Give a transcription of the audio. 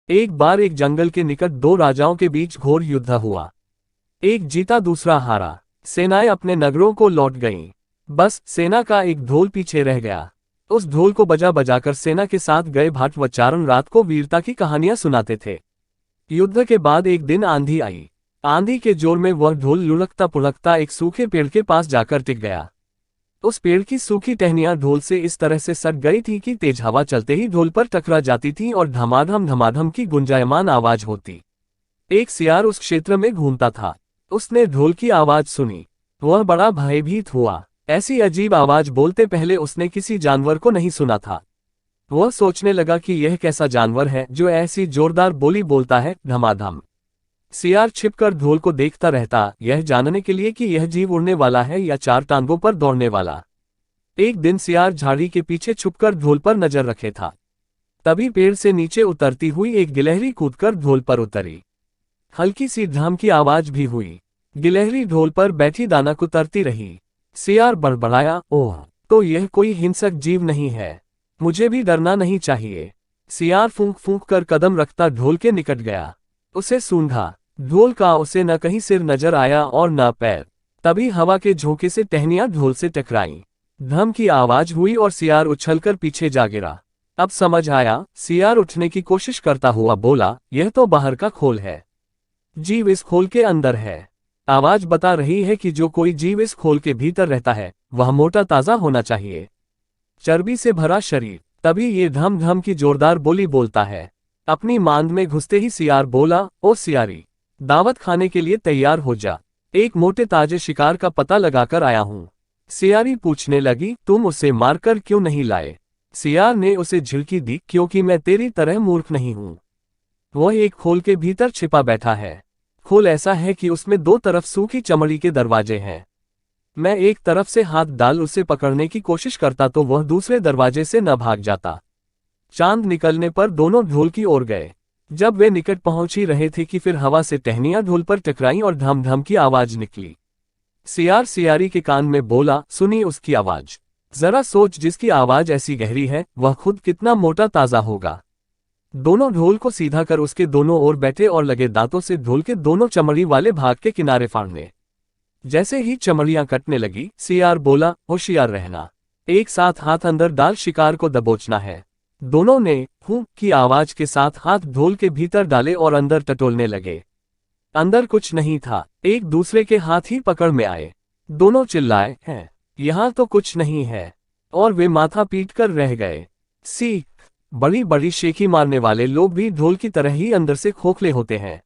एक बार एक जंगल के निकट दो राजाओं के बीच घोर युद्ध हुआ। एक जीता दूसरा हारा। सेनाएं अपने नगरों को लौट गईं। बस सेना का एक ढोल पीछे रह गया। उस ढोल को बजा बजाकर सेना के साथ गए भाट व चारण रात को वीरता की कहानियां सुनाते थे। युद्ध के बाद एक दिन आंधी आई। आंधी के जोर में वह ढोल लुढ़कता पुढ़कता एक सूखे पेड़ के पास जाकर टिक गया। उस पेड़ की सूखी टहनियां ढोल से इस तरह से सट गई थी कि तेज हवा चलते ही ढोल पर टकरा जाती थी और धमाधम धमाधम की गुंजायमान आवाज होती। एक सियार उस क्षेत्र में घूमता था। उसने ढोल की आवाज सुनी। वह बड़ा भयभीत हुआ। ऐसी अजीब आवाज बोलते पहले उसने किसी जानवर को नहीं सुना था। वह सोचने लगा कि यह कैसा जानवर है जो ऐसी जोरदार बोली बोलता है, धमाधम। सियार छिपकर ढोल को देखता रहता, यह जानने के लिए कि यह जीव उड़ने वाला है या चार टांगों पर दौड़ने वाला। एक दिन सियार झाड़ी के पीछे छुपकर ढोल पर नजर रखे था। तभी पेड़ से नीचे उतरती हुई एक गिलहरी कूदकर ढोल पर उतरी। हल्की सी ढम की आवाज भी हुई। गिलहरी ढोल पर बैठी दाना कुतरती रही। सियार बड़बड़ाया, ओह, तो यह कोई हिंसक जीव नहीं है। मुझे भी डरना नहीं चाहिए। सियार फूंक फूंक कर कदम रखता ढोल के निकट गया। उसे सूंघा। ढोल का उसे न कहीं सिर नजर आया और न पैर। तभी हवा के झोंके से टहनियां ढोल से टकराईं। धम की आवाज हुई और सियार उछलकर पीछे जा गिरा। अब समझ आया। सियार उठने की कोशिश करता हुआ बोला, यह तो बाहर का खोल है। जीव इस खोल के अंदर है। आवाज बता रही है कि जो कोई जीव इस खोल के भीतर रहता है वह मोटा ताजा होना चाहिए, चर्बी से भरा शरीर, तभी ये धम धम की जोरदार बोली बोलता है। अपनी मांद में घुसते ही सियार बोला, ओ सियारी, दावत खाने के लिए तैयार हो जा। एक मोटे ताजे शिकार का पता लगाकर आया हूं। सियारी पूछने लगी, तुम उसे मारकर क्यों नहीं लाए? सियार ने उसे झिड़की दी, क्योंकि मैं तेरी तरह मूर्ख नहीं हूं। वह एक खोल के भीतर छिपा बैठा है। खोल ऐसा है कि उसमें दो तरफ सूखी चमड़ी के दरवाजे हैं। मैं एक तरफ से हाथ डाल उसे पकड़ने की कोशिश करता तो वह दूसरे दरवाजे से न भाग जाता। चांद निकलने पर दोनों ढोल की ओर गए। जब वे निकट पहुंच ही रहे थे कि फिर हवा से टहनियां ढोल पर टकराईं और धम धम की आवाज निकली। सियार सियारी के कान में बोला, सुनी उसकी आवाज? जरा सोच, जिसकी आवाज ऐसी गहरी है वह खुद कितना मोटा ताजा होगा। दोनों ढोल को सीधा कर उसके दोनों ओर बैठे और लगे दांतों से ढोल के दोनों चमड़ी वाले भाग के किनारे फाड़ने। जैसे ही चमड़ियां कटने लगी, सियार बोला, होशियार रहना। एक साथ हाथ अंदर डाल शिकार को दबोचना है। दोनों ने हूं की आवाज के साथ हाथ ढोल के भीतर डाले और अंदर टटोलने लगे। अंदर कुछ नहीं था। एक दूसरे के हाथ ही पकड़ में आए। दोनों चिल्लाए, हैं, यहां तो कुछ नहीं है, और वे माथा पीट कर रह गए। सीख, बड़ी बड़ी शेखी मारने वाले लोग भी ढोल की तरह ही अंदर से खोखले होते हैं।